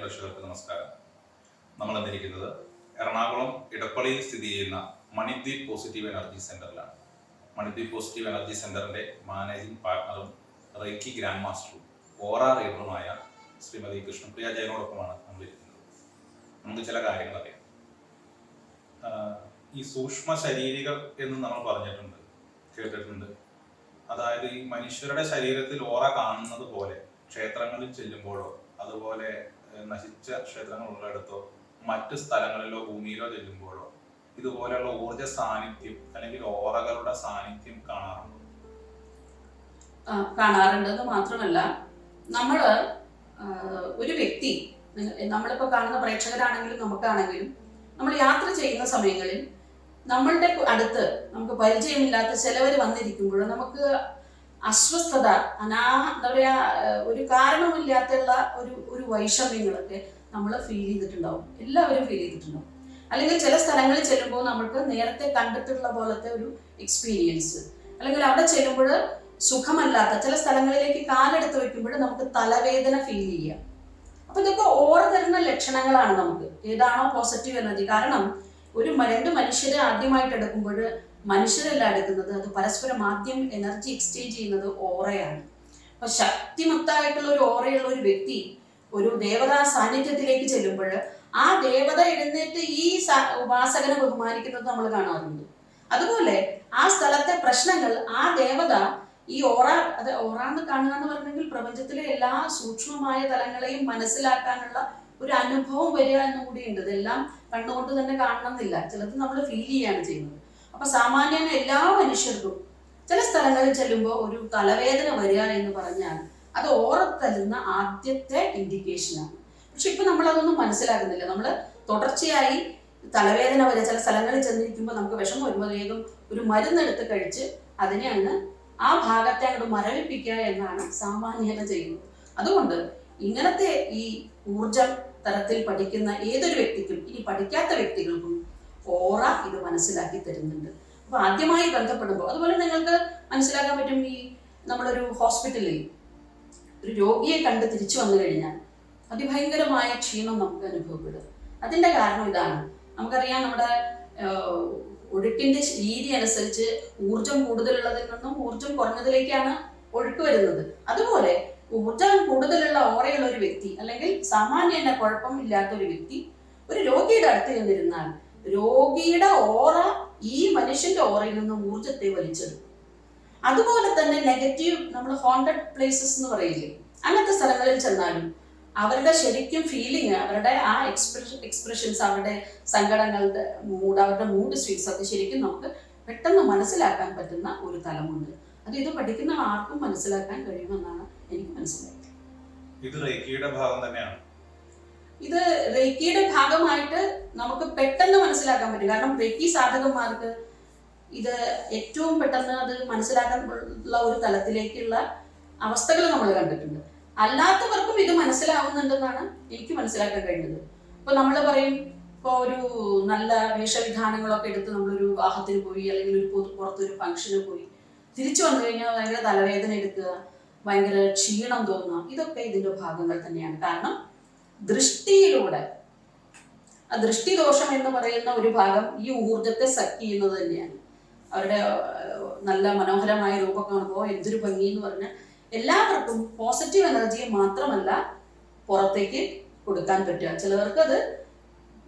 പ്രേക്ഷകർക്ക് നമസ്കാരം. നമ്മൾ എന്നിരിക്കുന്നത് എറണാകുളം ഇടപ്പള്ളിയിൽ സ്ഥിതി ചെയ്യുന്ന മണിദ്വീപ് പോസിറ്റീവ് എനർജി സെന്ററിലാണ്. മണിദ്വീപ് പോസിറ്റീവ് എനർജി സെന്ററിന്റെ മാനേജിംഗ് പാർട്ണറും റേക്കി ഗ്രാൻഡ് മാസ്റ്ററും ഓറ റീഡറുമായ ശ്രീമതി കൃഷ്ണപ്രിയ ജയനോടൊപ്പമാണ് നമ്മൾ ഇരിക്കുന്നത്. നമുക്ക് ചില കാര്യങ്ങൾ അറിയാം. ഈ സൂക്ഷ്മ ശരീരികൾ എന്ന് നമ്മൾ പറഞ്ഞിട്ടുണ്ട്, കേട്ടിട്ടുണ്ട്. അതായത് ഈ മനുഷ്യരുടെ ശരീരത്തിൽ ഓറ കാണുന്നത് പോലെ ക്ഷേത്രങ്ങളിൽ ചെല്ലുമ്പോഴോ അതുപോലെ നശിച്ച ക്ഷേത്രങ്ങൾ ഉള്ളിടത്തോ മറ്റു സ്ഥലങ്ങളിലോ ഭൂമിയിലോ ചെല്ലുമ്പോഴോ ഇതുപോലെയുള്ള ഊർജ സാന്നിധ്യം അല്ലെങ്കിൽ ഓറകളുടെ സാന്നിധ്യം കാണാറുണ്ടെന്ന് മാത്രമല്ല, നമ്മള് ഒരു വ്യക്തി, നമ്മളിപ്പോ കാണുന്ന പ്രേക്ഷകരാണെങ്കിലും നമുക്കാണെങ്കിലും, നമ്മൾ യാത്ര ചെയ്യുന്ന സമയങ്ങളിൽ നമ്മളുടെ അടുത്ത് നമുക്ക് പരിചയമില്ലാത്ത ചിലവർ വന്നിരിക്കുമ്പോൾ നമുക്ക് അസ്വസ്ഥത, എന്താ പറയാ, ഒരു കാരണമില്ലാത്തുള്ള ഒരു വൈഷമ്യങ്ങളൊക്കെ നമ്മൾ ഫീൽ ചെയ്തിട്ടുണ്ടാവും. എല്ലാവരും ഫീൽ ചെയ്തിട്ടുണ്ടാവും. അല്ലെങ്കിൽ ചില സ്ഥലങ്ങളിൽ ചെല്ലുമ്പോൾ നമുക്ക് നേരത്തെ കണ്ടിട്ടുള്ള പോലത്തെ ഒരു എക്സ്പീരിയൻസ്, അല്ലെങ്കിൽ അവിടെ ചെല്ലുമ്പോൾ സുഖമല്ലാത്ത ചില സ്ഥലങ്ങളിലേക്ക് കാലെടുത്ത് വെക്കുമ്പോൾ നമുക്ക് തലവേദന ഫീൽ ചെയ്യാം. അപ്പൊ ഇതൊക്കെ ഓറ തരുന്ന ലക്ഷണങ്ങളാണ് നമുക്ക് ഏതാണോ പോസിറ്റീവ് എനർജി. കാരണം രണ്ട് മനുഷ്യരെ ആദ്യമായിട്ട് എടുക്കുമ്പോൾ മനുഷ്യരല്ല എടുക്കുന്നത്, അത് പരസ്പരം ആദ്യം എനർജി എക്സ്ചേഞ്ച് ചെയ്യുന്നത് ഓറയാണ്. അപ്പൊ ശക്തിമത്തായിട്ടുള്ള ഒരു ഓറയുള്ള ഒരു വ്യക്തി ഒരു ദേവതാ സാന്നിധ്യത്തിലേക്ക് ചെല്ലുമ്പോൾ ആ ദേവത എഴുന്നേറ്റ് ഈ ഉപാസകനെ ബഹുമാനിക്കുന്നത് നമ്മൾ കാണാറുണ്ട്. അതുപോലെ ആ സ്ഥലത്തെ പ്രശ്നങ്ങൾ ആ ദേവത ഈ ഓറ എന്ന് കാണുക എന്ന് പറഞ്ഞെങ്കിൽ പ്രപഞ്ചത്തിലെ എല്ലാ സൂക്ഷ്മമായ തലങ്ങളെയും മനസ്സിലാക്കാനുള്ള ഒരു അനുഭവം വരിക എന്നും കൂടിയുണ്ട്. ഇതെല്ലാം കണ്ണുകൊണ്ട് തന്നെ കാണണമെന്നില്ല, ചിലത് നമ്മൾ ഫീൽ ചെയ്യാണ് ചെയ്യുന്നത്. അപ്പൊ സാമാന്യന എല്ലാ മനുഷ്യർക്കും ചില സ്ഥലങ്ങളിൽ ചെല്ലുമ്പോൾ ഒരു തലവേദന വരിക എന്ന് പറഞ്ഞാൽ അത് ഓറ തരുന്ന ആദ്യത്തെ ഇൻഡിക്കേഷനാണ്. പക്ഷെ ഇപ്പൊ നമ്മൾ അതൊന്നും മനസ്സിലാക്കുന്നില്ല. നമ്മൾ തുടർച്ചയായി തലവേദന വരെ ചില സ്ഥലങ്ങളിൽ ചെന്നിരിക്കുമ്പോൾ നമുക്ക് വിഷമം വരുമ്പോൾ വേഗം ഒരു മരുന്നെടുത്ത് കഴിച്ച് അതിനെ അങ്ങ് ആ ഭാഗത്തെ അങ്ങോട്ട് മരവിപ്പിക്കുക എന്നാണ് സാമാന്യത ചെയ്യുന്നത്. അതുകൊണ്ട് ഇങ്ങനത്തെ ഈ ഊർജ തരത്തിൽ പഠിക്കുന്ന ഏതൊരു വ്യക്തിക്കും, ഇനി പഠിക്കാത്ത വ്യക്തികൾക്കും ഓറ ഇത് മനസ്സിലാക്കി തരുന്നുണ്ട്. അപ്പൊ ആദ്യമായി ബന്ധപ്പെടുമ്പോൾ അതുപോലെ നിങ്ങൾക്ക് മനസ്സിലാക്കാൻ പറ്റും. ഈ നമ്മളൊരു ഹോസ്പിറ്റലിൽ ഒരു രോഗിയെ കണ്ട് തിരിച്ചു വന്നു കഴിഞ്ഞാൽ അതിഭയങ്കരമായ ക്ഷീണം നമുക്ക് അനുഭവപ്പെടും. അതിന്റെ കാരണം ഇതാണ്. നമുക്കറിയാം, നമ്മുടെ ഒഴുക്കിന്റെ രീതി അനുസരിച്ച് ഊർജം കൂടുതലുള്ളതിൽ നിന്നും ഊർജം കുറഞ്ഞതിലേക്കാണ് ഒഴുക്ക് വരുന്നത്. അതുപോലെ ഊർജം കൂടുതലുള്ള ഓറയുള്ള ഒരു വ്യക്തി, അല്ലെങ്കിൽ സാമാന്യ കുഴപ്പമില്ലാത്ത ഒരു വ്യക്തി ഒരു രോഗിയുടെ അടുത്ത് ചെന്നിരുന്നാൽ രോഗിയുടെ ഓറ ഈ മനുഷ്യന്റെ ഓറയിൽ നിന്നും ഊർജത്തെ വലിച്ചെടുക്കും. അതുപോലെ തന്നെ നെഗറ്റീവ്, നമ്മൾ ഹോണ്ടഡ് പ്ലേസസ് എന്ന് പറയില്ലേ, അങ്ങനത്തെ സ്ഥലങ്ങളിൽ ചെന്നാലും അവരുടെ ശരിക്കും ഫീലിംഗ്, അവരുടെ ആ എക്സ്പ്രഷൻസ്, അവരുടെ സങ്കടങ്ങളുടെ അവരുടെ മൂഡ് സ്വിങ്സ് ഒക്കെ ശരിക്കും നമുക്ക് പെട്ടെന്ന് മനസ്സിലാക്കാൻ പറ്റുന്ന ഒരു തലമുണ്ട്. ഇത് പഠിക്കുന്ന ആർക്കും മനസ്സിലാക്കാൻ കഴിയുമെന്നാണ് എനിക്ക് മനസ്സിലായത്. ഇത് റേക്കിയുടെ ഭാഗം തന്നെയാണ്. ഇത് റേക്കിയുടെ ഭാഗമായിട്ട് നമുക്ക് പെട്ടെന്ന് മനസ്സിലാക്കാൻ പറ്റും. കാരണം റേക്കി സാധകന്മാർക്ക് ഇത് ഏറ്റവും പെട്ടെന്ന് അത് മനസ്സിലാക്കാനുള്ള ഒരു തലത്തിലേക്കുള്ള അവസ്ഥകൾ നമ്മൾ കണ്ടിട്ടുണ്ട്. അല്ലാത്തവർക്കും ഇത് മനസ്സിലാവുന്നുണ്ടെന്നാണ് എനിക്ക് മനസ്സിലാക്കാൻ കഴിയുന്നത്. ഇപ്പൊ നമ്മൾ പറയും, ഇപ്പൊ ഒരു നല്ല വേഷവിധാനങ്ങളൊക്കെ എടുത്ത് നമ്മളൊരു വിവാഹത്തിന് പോയി, അല്ലെങ്കിൽ ഒരു പുറത്തൊരു ഫംഗ്ഷന് പോയി തിരിച്ചു വന്നു കഴിഞ്ഞാൽ ഭയങ്കര തലവേദന എടുക്കുക, ഭയങ്കര ക്ഷീണം തോന്നുക, ഇതൊക്കെ ഇതിന്റെ ഭാഗങ്ങൾ തന്നെയാണ്. കാരണം ദൃഷ്ടിയിലൂടെ, ആ ദൃഷ്ടിദോഷം എന്ന് പറയുന്ന ഒരു ഭാഗം ഈ ഊർജത്തെ സക്ക് ചെയ്യുന്നത് തന്നെയാണ്. അവരുടെ നല്ല മനോഹരമായ രൂപം കാണുമ്പോൾ എന്തൊരു ഭംഗി എന്ന് പറഞ്ഞാൽ എല്ലാവർക്കും പോസിറ്റീവ് എനർജിയെ മാത്രമല്ല പുറത്തേക്ക് കൊടുക്കാൻ പറ്റുക. ചിലവർക്ക് അത്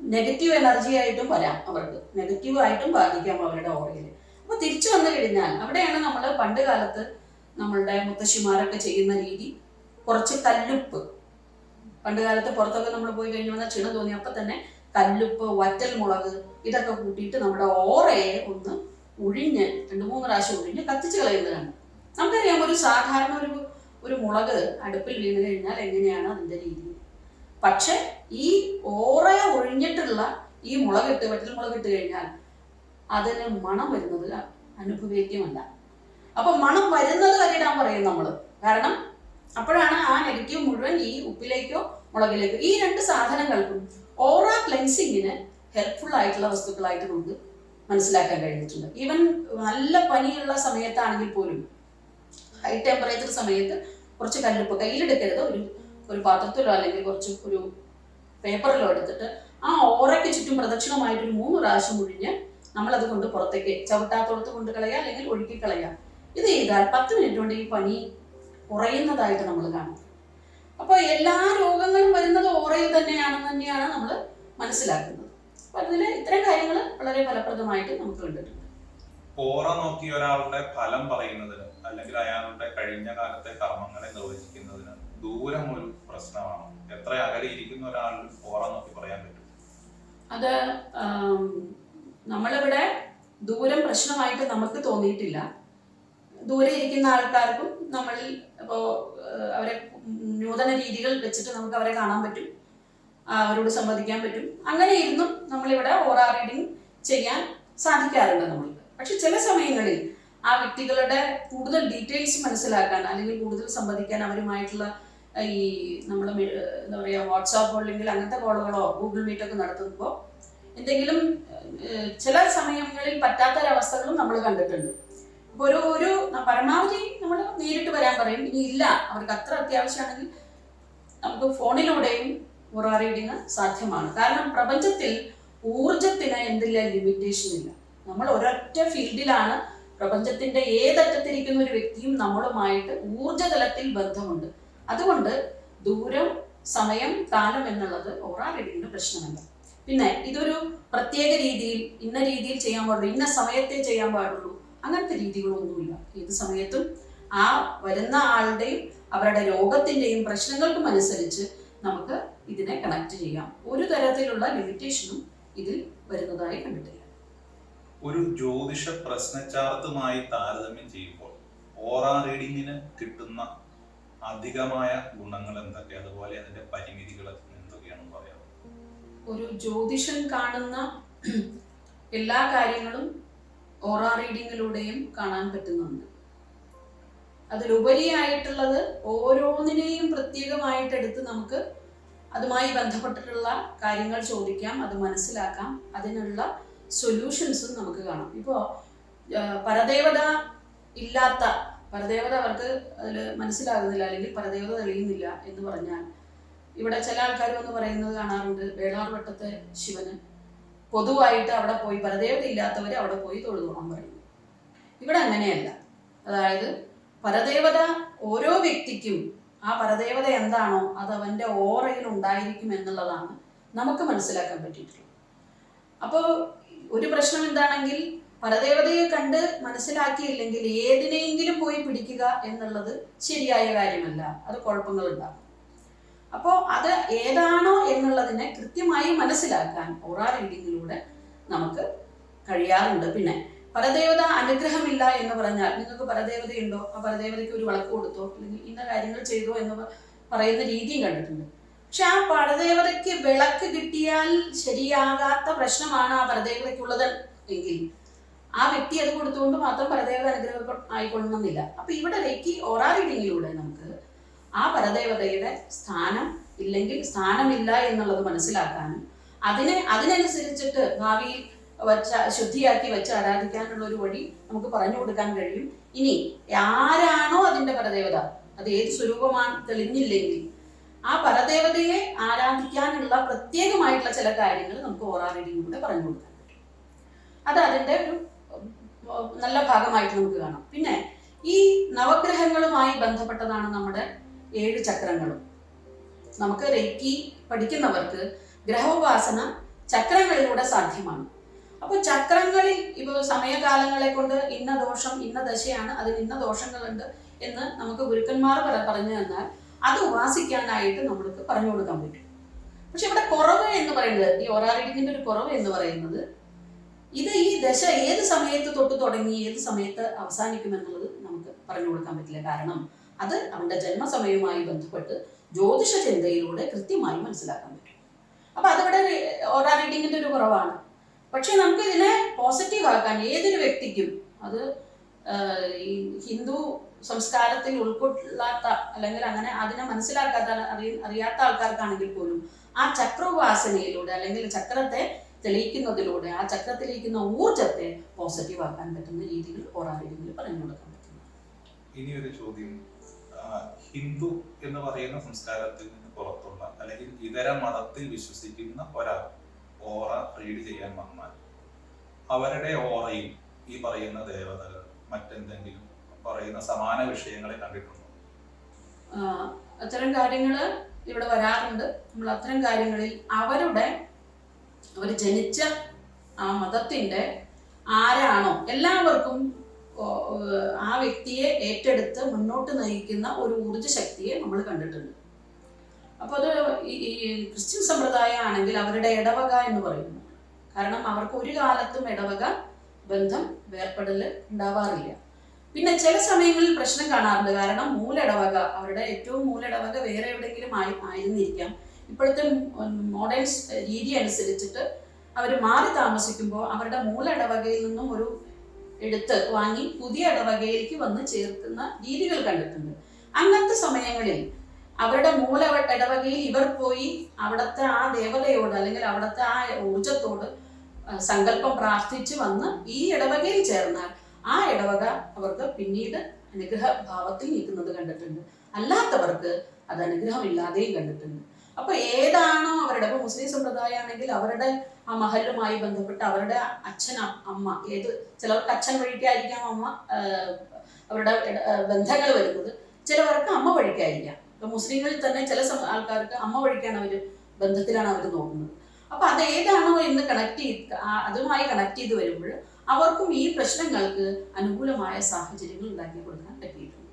നെഗറ്റീവ് എനർജി ആയിട്ടും വരാം, അവർക്ക് നെഗറ്റീവ് ആയിട്ടും ബാധിക്കാം അവരുടെ ഓറയിൽ. അപ്പൊ തിരിച്ചു വന്നു കഴിഞ്ഞാൽ അവിടെയാണ് നമ്മൾ പണ്ട് കാലത്ത് നമ്മളുടെ മുത്തശ്ശിമാരൊക്കെ ചെയ്യുന്ന രീതി, കുറച്ച് കല്ലുപ്പ്. പണ്ട് കാലത്ത് പുറത്തൊക്കെ നമ്മൾ പോയി കഴിഞ്ഞു വന്നാൽ ക്ഷീണം തോന്നി അപ്പൊ തന്നെ കല്ലുപ്പ്, വറ്റൽ മുളക് ഇതൊക്കെ കൂട്ടിയിട്ട് നമ്മുടെ ഓറയെ ഒന്ന് ഉഴിഞ്ഞ് 2-3 പ്രാവശ്യം ഉഴിഞ്ഞ് കത്തിച്ച് കളയുന്നതാണ്. നമുക്കറിയാം, ഒരു സാധാരണ ഒരു മുളക് അടുപ്പിൽ വീണ് കഴിഞ്ഞാൽ എങ്ങനെയാണ് അതിന്റെ രീതി. പക്ഷെ ഈ ഓറയെ ഒഴിഞ്ഞിട്ടുള്ള ഈ വറ്റൽ മുളക് ഇട്ട് കഴിഞ്ഞാൽ അതിന് മണം വരുന്നത് അനുഭവേദ്യമല്ല. അപ്പൊ മണം വരുന്നത് വരെ ഇടാൻ പറയും നമ്മള്. കാരണം അപ്പോഴാണ് ആ നെഗറ്റീവ് മുഴുവൻ ഈ ഉപ്പിലേക്കോ മുളകിലേക്കോ, ഈ 2 സാധനങ്ങൾക്കും ഓറ ക്ലെൻസിങ്ങിന് ഹെൽപ്ഫുൾ ആയിട്ടുള്ള വസ്തുക്കളായിട്ട് നമുക്ക് മനസ്സിലാക്കാൻ കഴിഞ്ഞിട്ടുണ്ട്. ഈവൻ നല്ല പനിയുള്ള സമയത്താണെങ്കിൽ പോലും, ഹൈ ടെമ്പറേച്ചർ സമയത്ത് കുറച്ച് കല്ലുപ്പ് കയ്യിലെടുക്കരുത്, ഒരു പാത്രത്തിലോ അല്ലെങ്കിൽ കുറച്ച് ഒരു പേപ്പറിലോ എടുത്തിട്ട് ആ ഓറയ്ക്ക് ചുറ്റും പ്രദക്ഷിണമായിട്ടൊരു 3 പ്രാവശ്യം ഒഴിഞ്ഞ് നമ്മളത് കൊണ്ട് പുറത്തേക്ക് ചവിട്ടാത്തോടത്ത് കൊണ്ട് കളയുക അല്ലെങ്കിൽ ഒഴുക്കി കളയുക. ഇത് ചെയ്താൽ 10 മിനിറ്റ് കൊണ്ട് ഈ പനി കുറയുന്നതായിട്ട് നമ്മൾ കാണും. അപ്പോൾ എല്ലാ രോഗങ്ങളും വരുന്നത് ഓറയിൽ തന്നെയാണെന്ന് തന്നെയാണ് നമ്മൾ മനസ്സിലാക്കുന്നത്. അപ്പൊ അതിൽ ഇത്തരം കാര്യങ്ങൾ വളരെ ഫലപ്രദമായിട്ട് നമുക്ക് കണ്ടിട്ടുണ്ട്. ഓറ നോക്കി ഒരാളുടെ ഫലം പറയുന്നതിന് അല്ലെങ്കിൽ അയാളുടെ കഴിഞ്ഞ കാലത്തെ കർമ്മങ്ങളെ നിർവചിക്കുന്നതിന് ദൂരം ഒരു പ്രശ്നമാണ്. എത്ര അകലെ ഇരിക്കുന്ന ഒരാളിൽ ഓറ നോക്കി പറയാൻ പറ്റും? അത് നമ്മളിവിടെ ദൂരം പ്രശ്നമായിട്ട് നമുക്ക് തോന്നിയിട്ടില്ല. ദൂരെ ഇരിക്കുന്ന ആൾക്കാർക്കും നമ്മളിൽ ഇപ്പോൾ അവരെ നൂതന രീതികൾ വെച്ചിട്ട് നമുക്ക് അവരെ കാണാൻ പറ്റും, അവരോട് സംവദിക്കാൻ പറ്റും. അങ്ങനെ ഇരുന്നും നമ്മളിവിടെ ഓറ റീഡിങ് ചെയ്യാൻ സാധിക്കാറുണ്ട് നമ്മൾക്ക്. പക്ഷെ ചില സമയങ്ങളിൽ ആ വ്യക്തികളുടെ കൂടുതൽ ഡീറ്റെയിൽസ് മനസ്സിലാക്കാൻ അല്ലെങ്കിൽ കൂടുതൽ സംവദിക്കാൻ അവരുമായിട്ടുള്ള ഈ നമ്മൾ എന്താ പറയുക വാട്സാപ്പ് അല്ലെങ്കിൽ അങ്ങനത്തെ കോളുകളോ ഗൂഗിൾ മീറ്റൊക്കെ നടത്തുമ്പോൾ എന്തെങ്കിലും ചില സമയങ്ങളിൽ പറ്റാത്തൊരവസ്ഥകളും നമ്മൾ കണ്ടിട്ടുണ്ട്. അപ്പോൾ ഒരു പരമാവധി നമ്മൾ നേരിട്ട് വരാൻ പറയും. ഇനി ഇല്ല അവർക്ക് അത്ര അത്യാവശ്യമാണെങ്കിൽ നമുക്ക് ഫോണിലൂടെയും ഓറ റീഡിങ് സാധ്യമാണ്. കാരണം പ്രപഞ്ചത്തിൽ ഊർജത്തിന് എന്തില്ല, ലിമിറ്റേഷൻ ഇല്ല. നമ്മൾ ഒരൊറ്റ ഫീൽഡിലാണ്. പ്രപഞ്ചത്തിന്റെ ഏതറ്റത്തിരിക്കുന്ന ഒരു വ്യക്തിയും നമ്മളുമായിട്ട് ഊർജതലത്തിൽ ബന്ധമുണ്ട്. അതുകൊണ്ട് ദൂരം, സമയം, കാലം എന്നുള്ളത് ഓറ റീഡിങ്ങിന്റെ പ്രശ്നമല്ല. പിന്നെ ഇതൊരു പ്രത്യേക രീതിയിൽ ഇന്ന രീതിയിൽ ചെയ്യാൻ പാടുള്ളൂ, ഇന്ന സമയത്തേ ചെയ്യാൻ പാടുള്ളൂ, അങ്ങനത്തെ രീതികളൊന്നുമില്ല. ഏത് സമയത്തും ആ വരുന്ന ആളുടെയും അവരുടെ രോഗത്തിന്റെയും പ്രശ്നങ്ങൾക്കും അനുസരിച്ച് നമുക്ക് ഇതിനെ കണക്ട് ചെയ്യാം. ഒരു തരത്തിലുള്ള ലിമിറ്റേഷനും ഇതിൽ വരുന്നതായി കണ്ടിട്ടില്ല. ഒരു ജ്യോതിഷ പ്രശ്നചാർത്തുമായി താരതമ്യം ചെയ്യുമ്പോൾ ഓറ റീഡിങ്ങിന് കിട്ടുന്ന അധികമായ ഗുണങ്ങൾ എന്തൊക്കെ, അതുപോലെ അതിന്റെ പരിമിതികൾ എന്തൊക്കെയാണെന്ന് പറയാം? ഒരു ജ്യോതിഷൻ കാണുന്ന എല്ലാ കാര്യങ്ങളും ഓറ റീഡിങ്ങിലൂടെയും കാണാൻ പറ്റുന്നുണ്ട്. അതിലുപരിയായിട്ടുള്ളത് ഓരോന്നിനെയും പ്രത്യേകമായിട്ട് എടുത്ത് നമുക്ക് അതുമായി ബന്ധപ്പെട്ടിട്ടുള്ള കാര്യങ്ങൾ ചോദിക്കാം, അത് മനസ്സിലാക്കാം, അതിനുള്ള സൊല്യൂഷൻസും നമുക്ക് കാണാം. ഇപ്പോൾ പരദേവത ഇല്ലാത്ത, പരദേവത അവർക്ക് അതിൽ മനസ്സിലാകുന്നില്ല അല്ലെങ്കിൽ പരദേവത തെളിയുന്നില്ല എന്ന് പറഞ്ഞാൽ ഇവിടെ ചില ആൾക്കാർ വന്ന് പറയുന്നത് കാണാറുണ്ട്, വേളാർവട്ടത്തെ ശിവന് പൊതുവായിട്ട് അവിടെ പോയി പരദേവത ഇല്ലാത്തവർ അവിടെ പോയി തൊഴുതോണം പറയുന്നു. ഇവിടെ അങ്ങനെയല്ല. അതായത് പരദേവത ഓരോ വ്യക്തിക്കും ആ പരദേവത എന്താണോ അത് അവൻ്റെ ഓറയിൽ ഉണ്ടായിരിക്കും എന്നുള്ളതാണ് നമുക്ക് മനസ്സിലാക്കാൻ പറ്റിയിട്ടുള്ളത്. അപ്പോൾ ഒരു പ്രശ്നം എന്താണെങ്കിൽ പരദേവതയെ കണ്ട് മനസ്സിലാക്കിയില്ലെങ്കിൽ ഏതിനെങ്കിലും പോയി പിടിക്കുക എന്നുള്ളത് ശരിയായ കാര്യമല്ല, അത് കുഴപ്പങ്ങളുണ്ടാകും. അപ്പോൾ അത് ഏതാണോ എന്നുള്ളതിനെ കൃത്യമായി മനസ്സിലാക്കാൻ ഓറ റീഡിങ്ങിലൂടെ നമുക്ക് കഴിയാറുണ്ട്. പിന്നെ പരദേവത അനുഗ്രഹമില്ല എന്ന് പറഞ്ഞാൽ നിങ്ങൾക്ക് പരദേവതയുണ്ടോ, ആ പരദേവതയ്ക്ക് ഒരു വിളക്ക് കൊടുത്തോ അല്ലെങ്കിൽ ഇന്ന കാര്യങ്ങൾ ചെയ്തോ എന്ന് പറയുന്ന രീതിയും കണ്ടിട്ടുണ്ട്. പക്ഷെ ആ പരദേവതയ്ക്ക് വിളക്ക് കിട്ടിയാൽ ശരിയാകാത്ത പ്രശ്നമാണ് ആ പരദേവതയ്ക്കുള്ളത് എങ്കിൽ ആ വ്യക്തി അത് കൊടുത്തുകൊണ്ട് മാത്രം പരദേവത അനുഗ്രഹം ആയിക്കൊള്ളണമെന്നില്ല. അപ്പൊ ഇവിടെ റേക്കി ഓറ റീഡിങ്ങിലൂടെ നമുക്ക് ആ പരദേവതയുടെ സ്ഥാനം ഇല്ലെങ്കിൽ സ്ഥാനമില്ല എന്നുള്ളത് മനസ്സിലാക്കാനും അതിനനുസരിച്ചിട്ട് ഭാവിയിൽ ശുദ്ധിയാക്കി വെച്ച് ആരാധിക്കാനുള്ള ഒരു വഴി നമുക്ക് പറഞ്ഞു കൊടുക്കാൻ കഴിയും. ഇനി ആരാണോ അതിന്റെ പരദേവത, അത് ഏത് സ്വരൂപമാണ് തെളിഞ്ഞില്ലെങ്കിൽ ആ പരദേവതയെ ആരാധിക്കാനുള്ള പ്രത്യേകമായിട്ടുള്ള ചില കാര്യങ്ങൾ നമുക്ക് ഓറ റീഡിങ്ങിലൂടെ പറഞ്ഞു കൊടുക്കാൻ പറ്റും. അത് അതിന്റെ ഒരു നല്ല ഭാഗമായിട്ട് നമുക്ക് കാണാം. പിന്നെ ഈ നവഗ്രഹങ്ങളുമായി ബന്ധപ്പെട്ടതാണ് നമ്മുടെ 7 ചക്രങ്ങളും. നമുക്ക് റേക്കി പഠിക്കുന്നവർക്ക് ഗ്രഹോപാസന ചക്രങ്ങളിലൂടെ സാധ്യമാണ്. അപ്പോൾ ചക്രങ്ങളിൽ ഇപ്പോൾ സമയകാലങ്ങളെ കൊണ്ട് ഇന്ന ദോഷം ഇന്ന ദശയാണ്, അതിന് ഇന്ന ദോഷങ്ങളുണ്ട് എന്ന് നമുക്ക് ഗുരുക്കന്മാർ പറഞ്ഞു തന്നാൽ അത് ഉപാസിക്കാനായിട്ട് നമ്മൾക്ക് പറഞ്ഞു കൊടുക്കാൻ പറ്റും. പക്ഷെ ഇവിടെ കുറവ് എന്ന് പറയുന്നത്, ഈ ഓറ റീഡിങ്ങിന്റെ ഒരു കുറവ് എന്ന് പറയുന്നത്, ഇത് ഈ ദശ ഏത് സമയത്ത് തൊട്ട് തുടങ്ങി ഏത് സമയത്ത് അവസാനിക്കുമെന്നുള്ളത് നമുക്ക് പറഞ്ഞു കൊടുക്കാൻ പറ്റില്ല. കാരണം അത് അവന്റെ ജന്മസമയവുമായി ബന്ധപ്പെട്ട് ജ്യോതിഷ ചിന്തയിലൂടെ കൃത്യമായി മനസ്സിലാക്കാൻ പറ്റും. അപ്പൊ അതിവിടെ ഓറ റീഡിങ്ങിന്റെ ഒരു കുറവാണ്. പക്ഷെ നമുക്ക് ഇതിനെ പോസിറ്റീവ് ആക്കാൻ ഏതൊരു വ്യക്തിക്കും, അത് ഈ ഹിന്ദു സംസ്കാരത്തിൽ ഉൾക്കൊള്ളാത്ത അല്ലെങ്കിൽ അങ്ങനെ അതിനെ മനസ്സിലാക്കാത്ത അറിയാത്ത ആൾക്കാർക്കാണെങ്കിൽ പോലും ആ ചക്രോപാസനയിലൂടെ അല്ലെങ്കിൽ ചക്രത്തെ തെളിയിക്കുന്നതിലൂടെ ആ ചക്രത്തിലിരിക്കുന്ന ഊർജത്തെ പോസിറ്റീവ് ആക്കാൻ പറ്റുന്ന രീതികൾ ഓറ റീഡിങ്ങിൽ പറഞ്ഞു കൊടുക്കാൻ പറ്റുന്നു. ഇനി ഒരു ചോദ്യം, ഹിന്ദു എന്ന് പറയുന്ന സംസ്കാരത്തിൽ നിന്ന് പുറത്തുള്ള അല്ലെങ്കിൽ ഇതര മതത്തിൽ വിശ്വസിക്കുന്ന ഒരാൾ ഓറ റീഡ് ചെയ്യാൻ വന്നാൽ അവരുടെ ഓറയിൽ ഈ പറയുന്ന ദേവതകൾ മറ്റെന്തെങ്കിലും പറയുന്ന സമാന വിഷയങ്ങളെ കണ്ടിട്ടുണ്ടോ? അത്തരം കാര്യങ്ങൾ ഇവിടെ വരാറുണ്ട്. നമ്മൾ അത്തരം കാര്യങ്ങളിൽ അവർ ജനിച്ച ആ മതത്തിന്റെ ആരാണോ എല്ലാവർക്കും ആ വ്യക്തിയെ ഏറ്റെടുത്ത് മുന്നോട്ട് നയിക്കുന്ന ഒരു ഊർജ്ജ ശക്തിയെ നമ്മൾ കണ്ടിട്ടുണ്ട്. അപ്പോൾ അത് ഈ ക്രിസ്ത്യൻ സമ്പ്രദായം ആണെങ്കിൽ അവരുടെ ഇടവക എന്ന് പറയുന്നു. കാരണം അവർക്ക് ഒരു കാലത്തും ഇടവക ബന്ധം വേർപെടൽ ഉണ്ടാവാറില്ല. പിന്നെ ചില സമയങ്ങളിൽ പ്രശ്നം കാണാറുണ്ട്. കാരണം മൂലയിടവക, അവരുടെ ഏറ്റവും മൂലയിടവക വേറെ എവിടെയെങ്കിലും ആയിരുന്നിരിക്കാം. ഇപ്പോഴത്തെ മോഡേൺ രീതി അനുസരിച്ചിട്ട് അവർ മാറി താമസിക്കുമ്പോൾ അവരുടെ മൂലയിടവകയിൽ നിന്നും ഒരു എടുത്ത് വാങ്ങി പുതിയ ഇടവകയിലേക്ക് വന്ന് ചേർക്കുന്ന രീതികൾ കണ്ടിട്ടുണ്ട്. അങ്ങനത്തെ സമയങ്ങളിൽ അവരുടെ മൂല ഇടവകയിൽ ഇവർ പോയി അവിടുത്തെ ആ ദേവതയോട് അല്ലെങ്കിൽ അവിടുത്തെ ആ ഊർജത്തോട് സങ്കല്പം പ്രാർത്ഥിച്ച് വന്ന് ഈ ഇടവകയിൽ ചേർന്നാൽ ആ ഇടവക അവർക്ക് പിന്നീട് അനുഗ്രഹ ഭാവത്തിൽ നിൽക്കുന്നത് കണ്ടിട്ടുണ്ട്. അല്ലാത്തവർക്ക് അത് അനുഗ്രഹമില്ലാതെയും കണ്ടിട്ടുണ്ട്. അപ്പൊ ഏതാണോ അവരുടെ, ഇപ്പൊ മുസ്ലിം സമ്പ്രദായം ആണെങ്കിൽ അവരുടെ ആ മഹലുമായി ബന്ധപ്പെട്ട് അവരുടെ അച്ഛൻ അമ്മ, ചിലർക്ക് അച്ഛൻ വഴിക്കായിരിക്കാം അമ്മ അവരുടെ ബന്ധങ്ങൾ വരുന്നത്, ചിലവർക്ക് അമ്മ വഴിക്കായിരിക്കാം. ഇപ്പൊ മുസ്ലിങ്ങളിൽ തന്നെ ചില ആൾക്കാർക്ക് അമ്മ വഴിക്കാണ് ബന്ധത്തിലാണ് അവർ നോക്കുന്നത്. അപ്പൊ അത് ഏതാണോ എന്ന് അതുമായി കണക്ട് ചെയ്ത് വരുമ്പോൾ അവർക്കും ഈ പ്രശ്നങ്ങൾക്ക് അനുകൂലമായ സാഹചര്യങ്ങൾ ഉണ്ടാക്കി കൊടുക്കാൻ പറ്റിയിട്ടുണ്ട്.